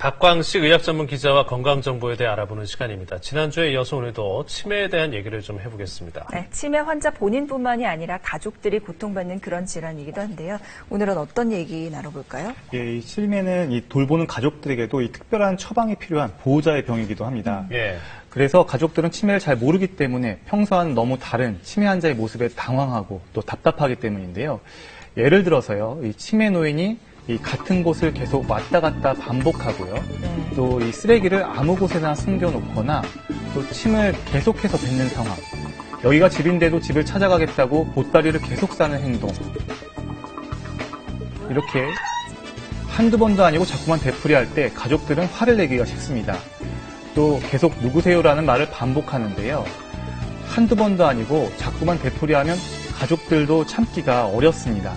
박광식 의학 전문 기자와 건강 정보에 대해 알아보는 시간입니다. 지난주에 이어서 오늘도 치매에 대한 얘기를 좀 해보겠습니다. 네, 치매 환자 본인뿐만이 아니라 가족들이 고통받는 그런 질환이기도 한데요. 오늘은 어떤 얘기 나눠볼까요? 이 치매는 이 돌보는 가족들에게도 이 특별한 처방이 필요한 보호자의 병이기도 합니다. 예. 그래서 가족들은 치매를 잘 모르기 때문에 평소와는 너무 다른 치매 환자의 모습에 당황하고 또 답답하기 때문인데요. 예를 들어서요, 이 치매 노인이 이 같은 곳을 계속 왔다 갔다 반복하고요. 또 이 쓰레기를 아무 곳에나 숨겨놓거나 또 침을 계속해서 뱉는 상황. 여기가 집인데도 집을 찾아가겠다고 보따리를 계속 싸는 행동. 이렇게 한두 번도 아니고 자꾸만 되풀이할 때 가족들은 화를 내기가 쉽습니다. 또 계속 누구세요라는 말을 반복하는데요. 한두 번도 아니고 자꾸만 되풀이하면 가족들도 참기가 어렵습니다.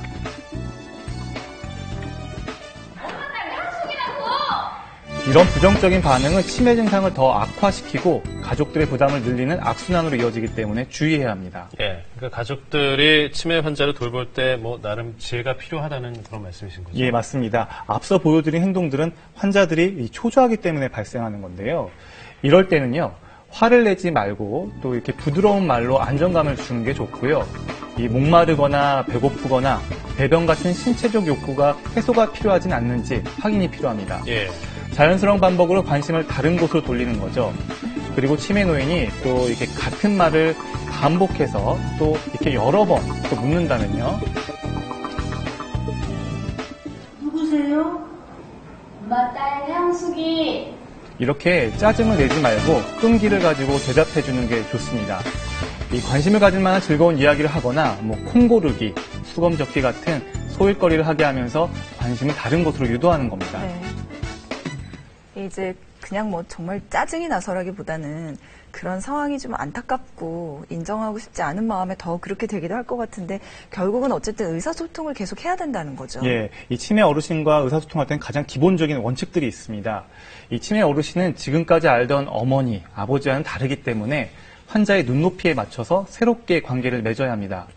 이런 부정적인 반응은 치매 증상을 더 악화시키고 가족들의 부담을 늘리는 악순환으로 이어지기 때문에 주의해야 합니다. 예. 그러니까 가족들이 치매 환자를 돌볼 때 나름 지혜가 필요하다는 그런 말씀이신 거죠? 예, 맞습니다. 앞서 보여드린 행동들은 환자들이 초조하기 때문에 발생하는 건데요. 이럴 때는요, 화를 내지 말고 또 이렇게 부드러운 말로 안정감을 주는 게 좋고요. 이 목마르거나 배고프거나 배변 같은 신체적 욕구가 해소가 필요하진 않는지 확인이 필요합니다. 예. 자연스러운 반복으로 관심을 다른 곳으로 돌리는 거죠. 그리고 치매 노인이 또 이렇게 같은 말을 반복해서 또 이렇게 여러 번 또 묻는다면요. 누구세요? 엄마 딸 향숙이. 이렇게 짜증을 내지 말고 끈기를 가지고 대답해 주는 게 좋습니다. 이 관심을 가질 만한 즐거운 이야기를 하거나 콩 고르기, 수검 접기 같은 소일거리를 하게 하면서 관심을 다른 곳으로 유도하는 겁니다. 네. 이제 그냥 정말 짜증이 나서라기보다는 그런 상황이 좀 안타깝고 인정하고 싶지 않은 마음에 더 그렇게 되기도 할 것 같은데 결국은 어쨌든 의사소통을 계속 해야 된다는 거죠. 예, 이 치매 어르신과 의사소통할 때는 가장 기본적인 원칙들이 있습니다. 이 치매 어르신은 지금까지 알던 어머니, 아버지와는 다르기 때문에 환자의 눈높이에 맞춰서 새롭게 관계를 맺어야 합니다.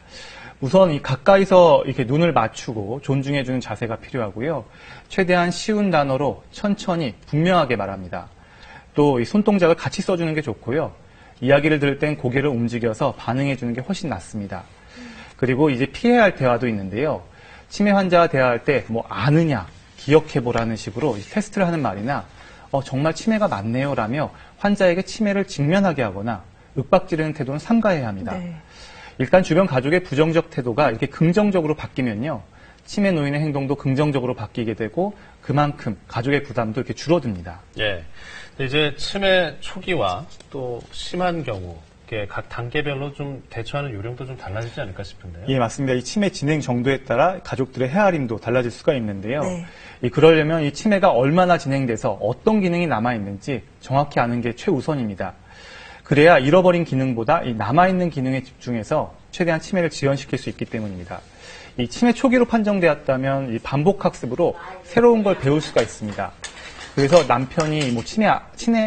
우선 이 가까이서 이렇게 눈을 맞추고 존중해주는 자세가 필요하고요. 최대한 쉬운 단어로 천천히 분명하게 말합니다. 또 이 손동작을 같이 써주는 게 좋고요. 이야기를 들을 땐 고개를 움직여서 반응해주는 게 훨씬 낫습니다. 그리고 이제 피해야 할 대화도 있는데요. 치매 환자와 대화할 때 아느냐, 기억해보라는 식으로 테스트를 하는 말이나 정말 치매가 맞네요 라며 환자에게 치매를 직면하게 하거나 윽박지르는 태도는 삼가해야 합니다. 네. 일단 주변 가족의 부정적 태도가 이렇게 긍정적으로 바뀌면요. 치매 노인의 행동도 긍정적으로 바뀌게 되고 그만큼 가족의 부담도 이렇게 줄어듭니다. 예. 이제 치매 초기와 또 심한 경우 각 단계별로 좀 대처하는 요령도 좀 달라지지 않을까 싶은데요. 예, 맞습니다. 이 치매 진행 정도에 따라 가족들의 헤아림도 달라질 수가 있는데요. 네. 그러려면 이 치매가 얼마나 진행돼서 어떤 기능이 남아있는지 정확히 아는 게 최우선입니다. 그래야 잃어버린 기능보다 이 남아있는 기능에 집중해서 최대한 치매를 지연시킬 수 있기 때문입니다. 이 치매 초기로 판정되었다면 이 반복 학습으로 새로운 걸 배울 수가 있습니다. 그래서 남편이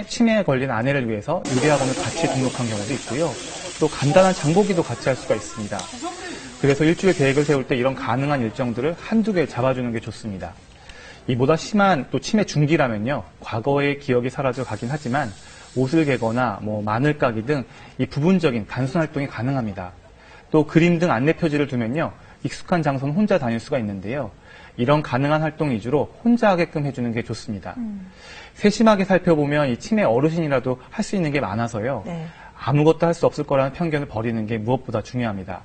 치매에 걸린 아내를 위해서 의대학원을 같이 등록한 경우도 있고요. 또 간단한 장보기도 같이 할 수가 있습니다. 그래서 일주일 계획을 세울 때 이런 가능한 일정들을 한두 개 잡아주는 게 좋습니다. 이보다 심한 또 치매 중기라면요. 과거의 기억이 사라져 가긴 하지만 옷을 개거나 마늘 까기 등 이 부분적인 단순 활동이 가능합니다. 또 그림 등 안내 표지를 두면요. 익숙한 장소는 혼자 다닐 수가 있는데요. 이런 가능한 활동 위주로 혼자 하게끔 해주는 게 좋습니다. 세심하게 살펴보면 이 치매 어르신이라도 할 수 있는 게 많아서요. 네. 아무것도 할 수 없을 거라는 편견을 버리는 게 무엇보다 중요합니다.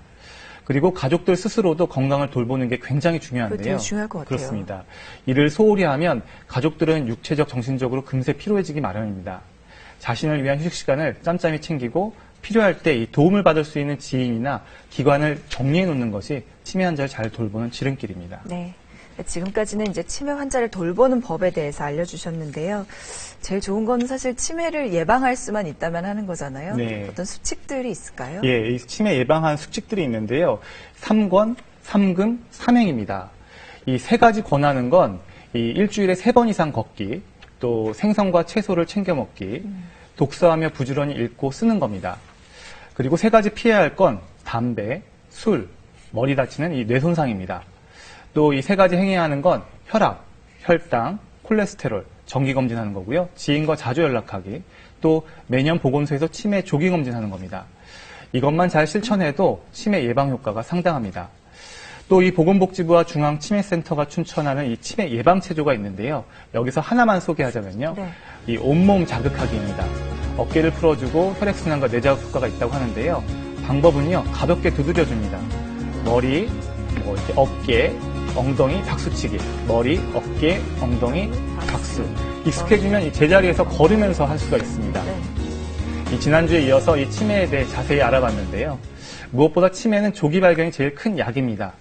그리고 가족들 스스로도 건강을 돌보는 게 굉장히 중요한데요. 되게 중요할 것 같아요. 그렇습니다. 이를 소홀히 하면 가족들은 육체적, 정신적으로 금세 피로해지기 마련입니다. 자신을 위한 휴식 시간을 짬짬이 챙기고 필요할 때 이 도움을 받을 수 있는 지인이나 기관을 정리해 놓는 것이 치매 환자를 잘 돌보는 지름길입니다. 네. 지금까지는 이제 치매 환자를 돌보는 법에 대해서 알려주셨는데요. 제일 좋은 건 사실 치매를 예방할 수만 있다면 하는 거잖아요. 네. 어떤 수칙들이 있을까요? 예, 이 치매 예방한 수칙들이 있는데요. 3권, 3금, 3행입니다. 이 세 가지 권하는 건 이 일주일에 3번 이상 걷기, 또 생선과 채소를 챙겨 먹기, 독서하며 부지런히 읽고 쓰는 겁니다. 그리고 3가지 피해야 할 건 담배, 술, 머리 다치는 이 뇌손상입니다. 또 이 3가지 행해야 하는 건 혈압, 혈당, 콜레스테롤, 정기 검진하는 거고요. 지인과 자주 연락하기, 또 매년 보건소에서 치매 조기 검진하는 겁니다. 이것만 잘 실천해도 치매 예방 효과가 상당합니다. 또 이 보건복지부와 중앙치매센터가 추천하는 이 치매 예방 체조가 있는데요. 여기서 하나만 소개하자면요. 네. 이 온몸 자극하기입니다. 어깨를 풀어주고 혈액순환과 뇌자극 효과가 있다고 하는데요. 방법은요, 가볍게 두드려줍니다. 머리, 이렇게 어깨, 엉덩이, 박수치기. 머리, 어깨, 엉덩이, 박수. 익숙해지면 이 제자리에서 걸으면서 할 수가 있습니다. 네. 이 지난주에 이어서 이 치매에 대해 자세히 알아봤는데요. 무엇보다 치매는 조기 발견이 제일 큰 약입니다.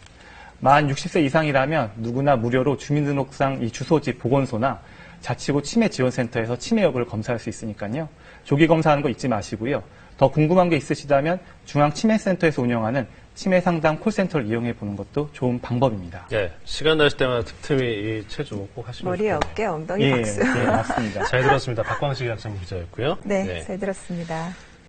만 60세 이상이라면 누구나 무료로 주민등록상 이 주소지 보건소나 자치구 치매지원센터에서 치매 여부를 검사할 수 있으니까요. 조기 검사하는 거 잊지 마시고요. 더 궁금한 게 있으시다면 중앙치매센터에서 운영하는 치매 상담 콜센터를 이용해 보는 것도 좋은 방법입니다. 네, 시간 나실 때마다 틈틈이 이 체조 꼭 하시면 머리, 좋겠네요. 어깨, 엉덩이, 예, 박수. 예, 맞습니다. 잘 들었습니다. 박광식 약장 기자였고요. 네, 잘 들었습니다.